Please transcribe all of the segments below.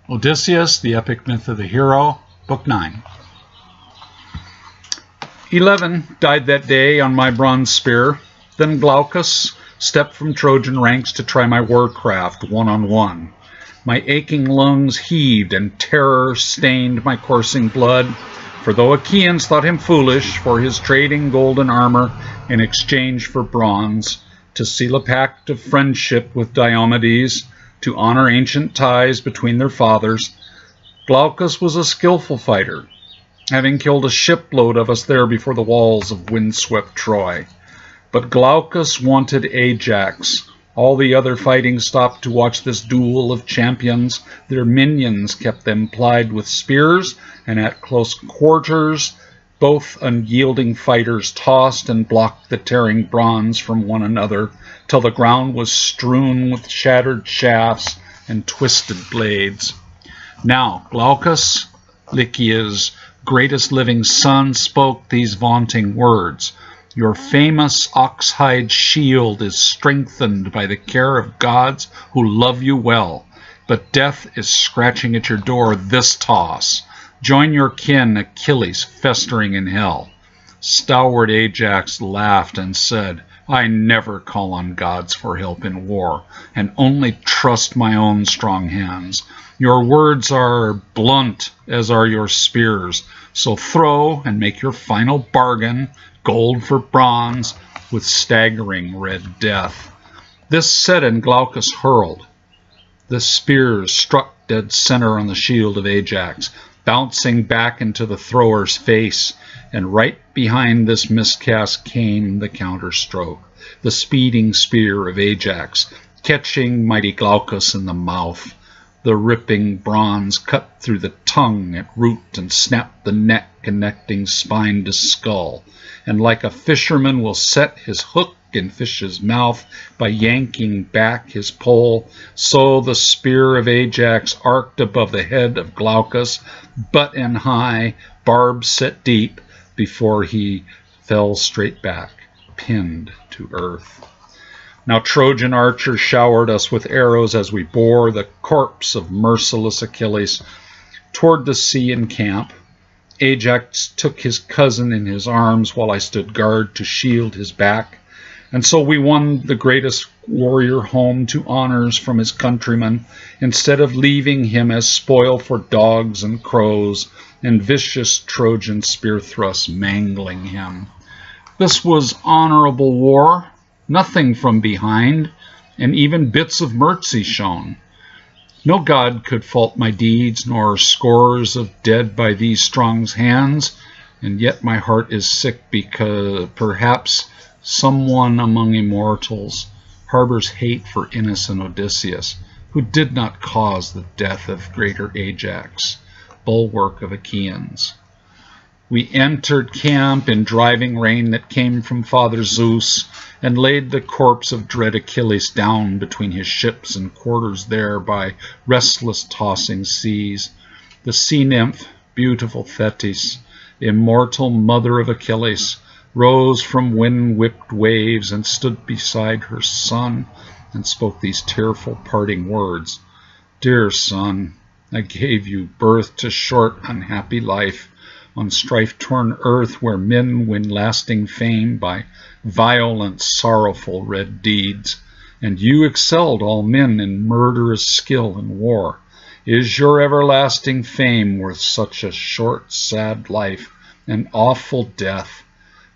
Odysseus-The Epic Myth of the Hero, Book 9. 11 died that day on my bronze spear. Then Glaucus stepped from Trojan ranks to try my warcraft one-on-one. My aching lungs heaved and terror stained my coursing blood. For though Achaeans thought him foolish for his trading golden armor in exchange for bronze, to seal a pact of friendship with Diomedes, to honor ancient ties between their fathers, Glaucus was a skillful fighter, having killed a shipload of us there before the walls of windswept Troy. But Glaucus wanted Ajax. All the other fighting stopped to watch this duel of champions. Their minions kept them plied with spears, and at close quarters both unyielding fighters tossed and blocked the tearing bronze from one another, till the ground was strewn with shattered shafts and twisted blades. Now Glaucus, Lycia's greatest living son, spoke these vaunting words: "Your famous ox-hide shield is strengthened by the care of gods who love you well, but death is scratching at your door this toss. Join your kin Achilles festering in hell." Stalwart Ajax laughed and said, "I never call on gods for help in war, and only trust my own strong hands. Your words are blunt, as are your spears, so throw and make your final bargain, gold for bronze, with staggering red death." This said, and Glaucus hurled. The spears struck dead center on the shield of Ajax, bouncing back into the thrower's face, and right behind this miscast came the counterstroke, the speeding spear of Ajax, catching mighty Glaucus in the mouth. The ripping bronze cut through the tongue at root and snapped the neck connecting spine to skull, and like a fisherman will set his hook in fish's mouth by yanking back his pole, so the spear of Ajax arced above the head of Glaucus, butt and high, barbs set deep, before he fell straight back, pinned to earth. Now Trojan archers showered us with arrows as we bore the corpse of merciless Achilles toward the sea and camp. Ajax took his cousin in his arms while I stood guard to shield his back. And so we won the greatest warrior home to honors from his countrymen, instead of leaving him as spoil for dogs and crows, and vicious Trojan spear thrusts mangling him. This was honorable war, nothing from behind, and even bits of mercy shown. No god could fault my deeds, nor scores of dead by these strong's hands, and yet my heart is sick because perhaps someone among immortals harbors hate for innocent Odysseus, who did not cause the death of greater Ajax, bulwark of Achaeans. We entered camp in driving rain that came from Father Zeus, and laid the corpse of dread Achilles down between his ships and quarters there by restless tossing seas. The sea nymph, beautiful Thetis, immortal mother of Achilles, rose from wind-whipped waves and stood beside her son and spoke these tearful parting words: "Dear son, I gave you birth to short, unhappy life on strife-torn earth, where men win lasting fame by violent, sorrowful red deeds, and you excelled all men in murderous skill in war. Is your everlasting fame worth such a short, sad life and awful death?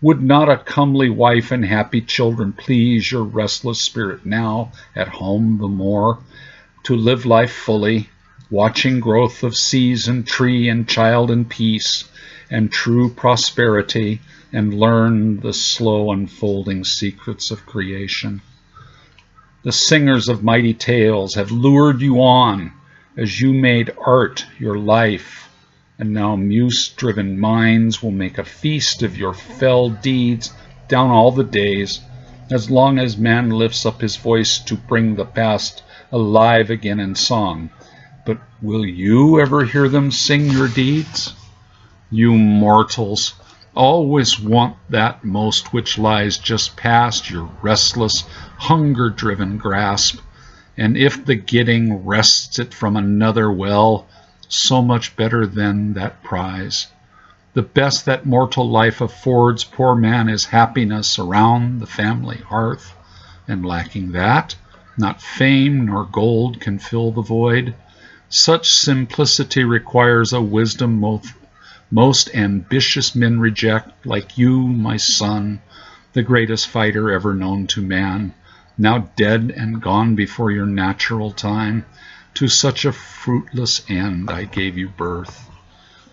Would not a comely wife and happy children please your restless spirit now at home the more, to live life fully, watching growth of season, tree, and child in peace, and true prosperity, and learn the slow unfolding secrets of creation? The singers of mighty tales have lured you on, as you made art your life, and now muse-driven minds will make a feast of your fell deeds down all the days, as long as man lifts up his voice to bring the past alive again in song. But will you ever hear them sing your deeds? You mortals always want that most which lies just past your restless, hunger-driven grasp, and if the getting wrests it from another, well, so much better than that prize. The best that mortal life affords poor man is happiness around the family hearth, and lacking that, not fame nor gold can fill the void. Such simplicity requires a wisdom most ambitious men reject, like you, my son, the greatest fighter ever known to man, now dead and gone before your natural time. To such a fruitless end I gave you birth.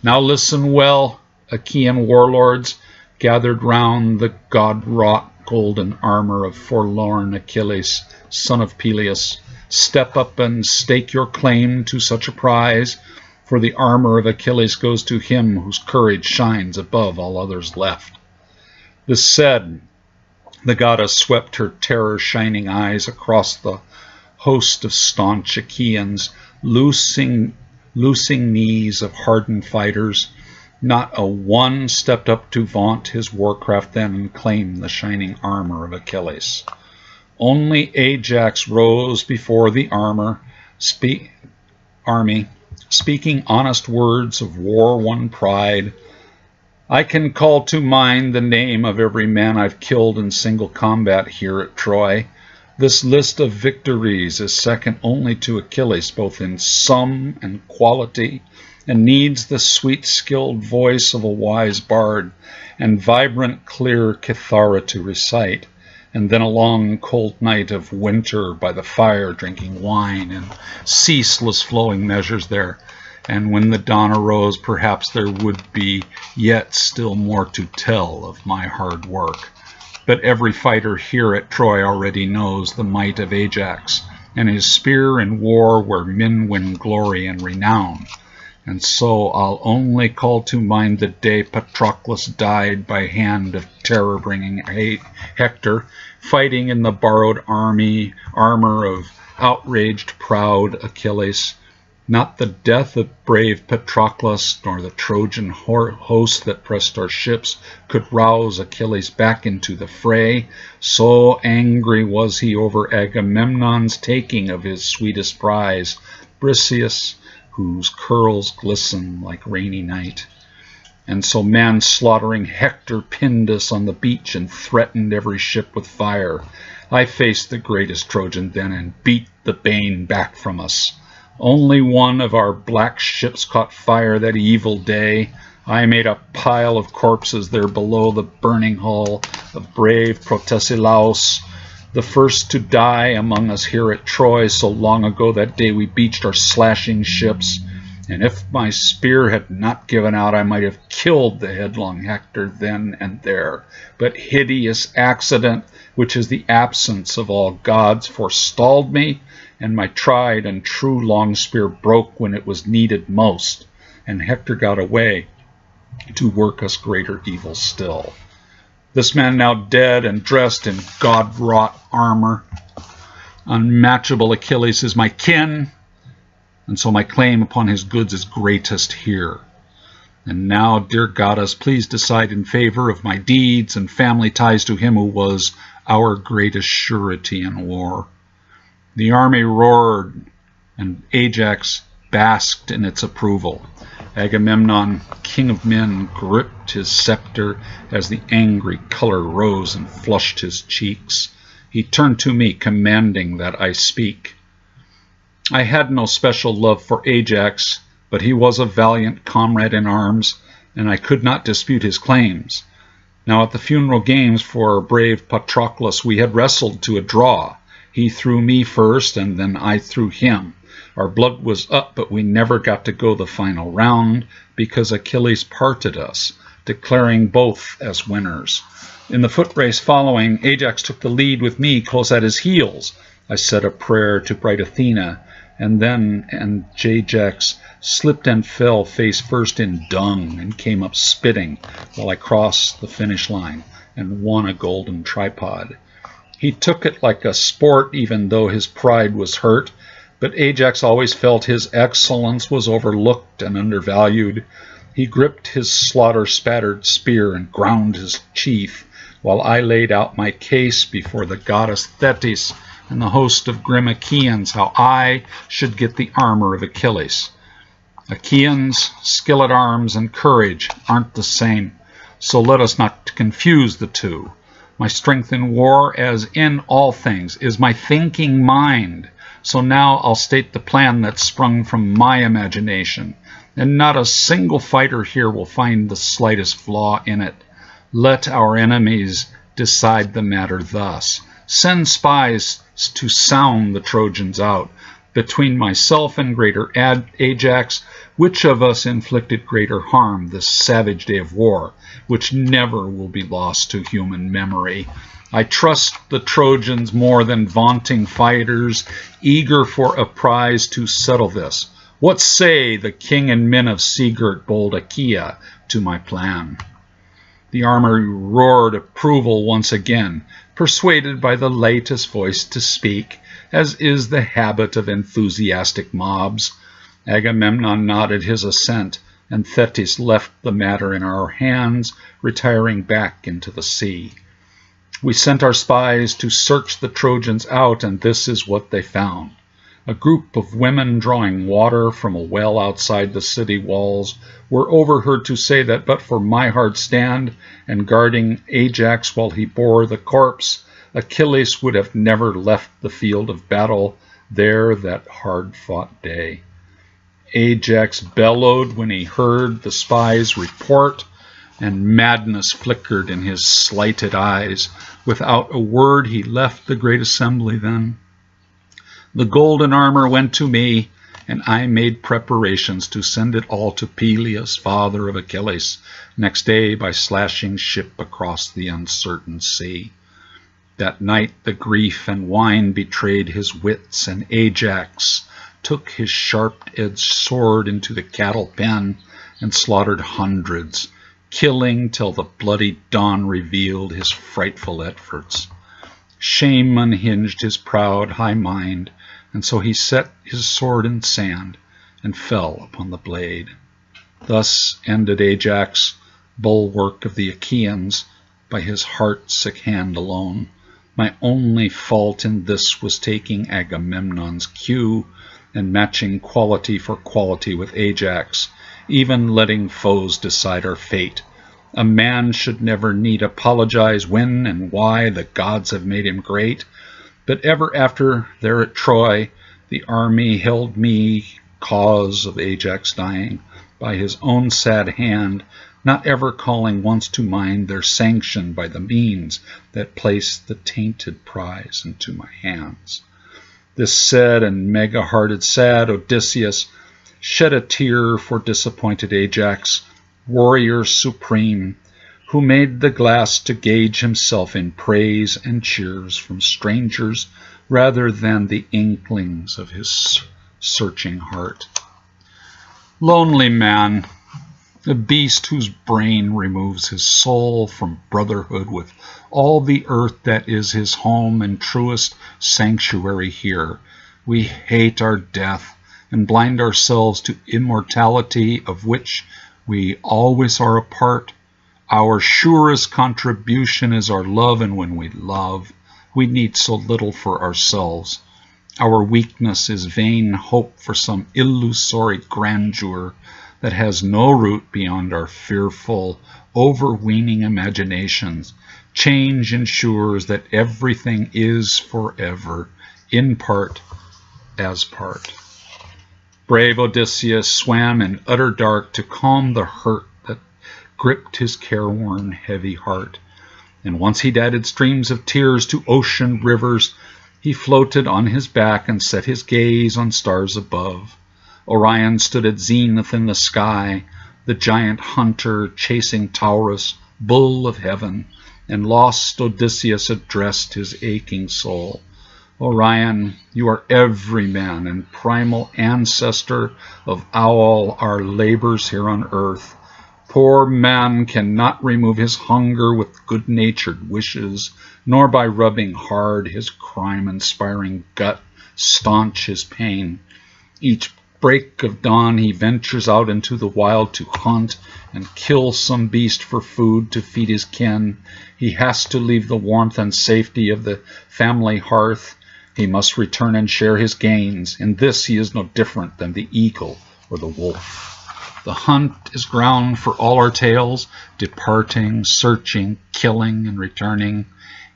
Now listen well, Achaean warlords, gathered round the god-wrought golden armor of forlorn Achilles, son of Peleus. Step up and stake your claim to such a prize, for the armor of Achilles goes to him whose courage shines above all others left. This said, the goddess swept her terror-shining eyes across the host of staunch Achaeans, loosing knees of hardened fighters. Not a one stepped up to vaunt his warcraft then and claim the shining armor of Achilles. Only Ajax rose before the army, speaking honest words of war-won pride. I can call to mind the name of every man I've killed in single combat here at Troy. This list of victories is second only to Achilles, both in sum and quality, and needs the sweet, skilled voice of a wise bard, and vibrant, clear Kithara to recite, and then a long, cold night of winter by the fire, drinking wine in ceaseless flowing measures there. And when the dawn arose, perhaps there would be yet still more to tell of my hard work. But every fighter here at Troy already knows the might of Ajax, and his spear in war where men win glory and renown. And so I'll only call to mind the day Patroclus died by hand of terror-bringing Hector, fighting in the borrowed armor of outraged proud Achilles. Not the death of brave Patroclus, nor the Trojan host that pressed our ships, could rouse Achilles back into the fray. So angry was he over Agamemnon's taking of his sweetest prize, Briseis, whose curls glisten like rainy night. And so man-slaughtering Hector pinned us on the beach and threatened every ship with fire. I faced the greatest Trojan then and beat the bane back from us. Only one of our black ships caught fire that evil day. I made a pile of corpses there below the burning hull of brave Protesilaus, the first to die among us here at Troy. So long ago that day we beached our slashing ships, and if my spear had not given out, I might have killed the headlong Hector then and there. But hideous accident, which is the absence of all gods, forestalled me, and my tried and true long spear broke when it was needed most, and Hector got away to work us greater evil still. This man now dead and dressed in god-wrought armor, unmatchable Achilles is my kin, and so my claim upon his goods is greatest here. And now, dear goddess, please decide in favor of my deeds and family ties to him who was our greatest surety in war. The army roared, and Ajax basked in its approval. Agamemnon, king of men, gripped his scepter as the angry color rose and flushed his cheeks. He turned to me, commanding that I speak. I had no special love for Ajax, but he was a valiant comrade in arms, and I could not dispute his claims. Now at the funeral games for brave Patroclus we had wrestled to a draw. He threw me first, and then I threw him. Our blood was up, but we never got to go the final round, because Achilles parted us, declaring both as winners. In the foot race following, Ajax took the lead with me close at his heels. I said a prayer to bright Athena, and Ajax slipped and fell face first in dung, and came up spitting, while I crossed the finish line and won a golden tripod. He took it like a sport, even though his pride was hurt, but Ajax always felt his excellence was overlooked and undervalued. He gripped his slaughter-spattered spear and ground his teeth, while I laid out my case before the goddess Thetis and the host of grim Achaeans how I should get the armor of Achilles. Achaeans, skill at arms, and courage aren't the same, so let us not confuse the two. My strength in war, as in all things, is my thinking mind. So now I'll state the plan that sprung from my imagination, and not a single fighter here will find the slightest flaw in it. Let our enemies decide the matter thus. Send spies to sound the Trojans out. Between myself and greater Ajax, which of us inflicted greater harm this savage day of war, which never will be lost to human memory? I trust the Trojans more than vaunting fighters, eager for a prize to settle this. What say the king and men of sea-girt bold Achaea to my plan? The army roared approval once again, persuaded by the latest voice to speak, as is the habit of enthusiastic mobs. Agamemnon nodded his assent, and Thetis left the matter in our hands, retiring back into the sea. We sent our spies to search the Trojans out, and this is what they found. A group of women drawing water from a well outside the city walls were overheard to say that but for my hard stand and guarding Ajax while he bore the corpse, Achilles would have never left the field of battle there that hard-fought day. Ajax bellowed when he heard the spies' report, and madness flickered in his slighted eyes. Without a word he left the great assembly then. The golden armor went to me, and I made preparations to send it all to Peleus, father of Achilles, next day by slashing ship across the uncertain sea. That night the grief and wine betrayed his wits, and Ajax took his sharp-edged sword into the cattle pen and slaughtered hundreds, killing till the bloody dawn revealed his frightful efforts. Shame unhinged his proud high mind, and so he set his sword in sand and fell upon the blade. Thus ended Ajax, bulwark of the Achaeans, by his heart-sick hand alone. My only fault in this was taking Agamemnon's cue and matching quality for quality with Ajax, even letting foes decide our fate. A man should never need apologize when and why the gods have made him great. But ever after, there at Troy, the army held me, cause of Ajax dying, by his own sad hand, not ever calling once to mind their sanction by the means that placed the tainted prize into my hands. This said and mega-hearted sad Odysseus shed a tear for disappointed Ajax, warrior supreme, who made the glass to gauge himself in praise and cheers from strangers rather than the inklings of his searching heart. Lonely man, a beast whose brain removes his soul from brotherhood with all the earth that is his home and truest sanctuary here. We hate our death and blind ourselves to immortality, of which we always are a part. Our surest contribution is our love, and when we love, we need so little for ourselves. Our weakness is vain hope for some illusory grandeur that has no root beyond our fearful, overweening imaginations. Change ensures that everything is forever, in part as part. Brave Odysseus swam in utter dark to calm the hurt that gripped his careworn, heavy heart. And once he'd added streams of tears to ocean rivers, he floated on his back and set his gaze on stars above. Orion stood at zenith in the sky, the giant hunter chasing Taurus, bull of heaven, and lost Odysseus addressed his aching soul. Orion, you are every man and primal ancestor of all our labors here on earth. Poor man cannot remove his hunger with good-natured wishes, nor by rubbing hard his crime-inspiring gut staunch his pain. Each break of dawn he ventures out into the wild to hunt and kill some beast for food to feed his kin. He has to leave the warmth and safety of the family hearth, He must return and share his gains. In this he is no different than the eagle or the wolf. The hunt is ground for all our tales, departing, searching, killing, and returning.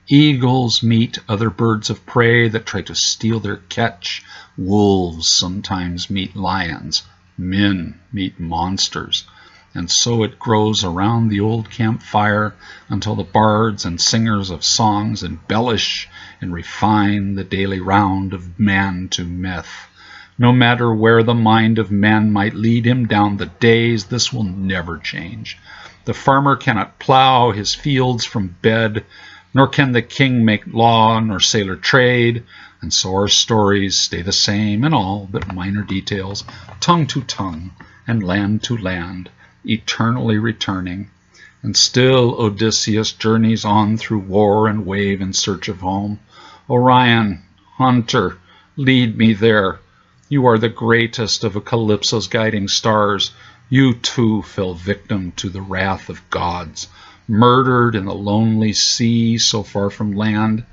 Eagles meet other birds of prey that try to steal their catch. Wolves sometimes meet lions. Men meet monsters. And so it grows around the old campfire until the bards and singers of songs embellish and refine the daily round of man to myth. No matter where the mind of man might lead him down the days, this will never change. The farmer cannot plow his fields from bed, nor can the king make law nor sailor trade, and so our stories stay the same in all but minor details, tongue to tongue and land to land, eternally returning. And still Odysseus journeys on through war and wave in search of home. Orion, hunter, lead me there. You are the greatest of Calypso's guiding stars. You too fell victim to the wrath of gods, murdered in the lonely sea so far from land.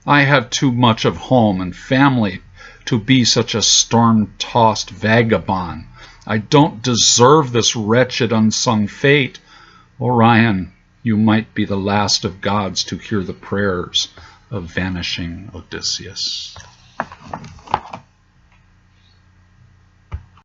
I have too much of home and family to be such a storm-tossed vagabond. I don't deserve this wretched unsung fate. Orion, you might be the last of gods to hear the prayers of vanishing Odysseus.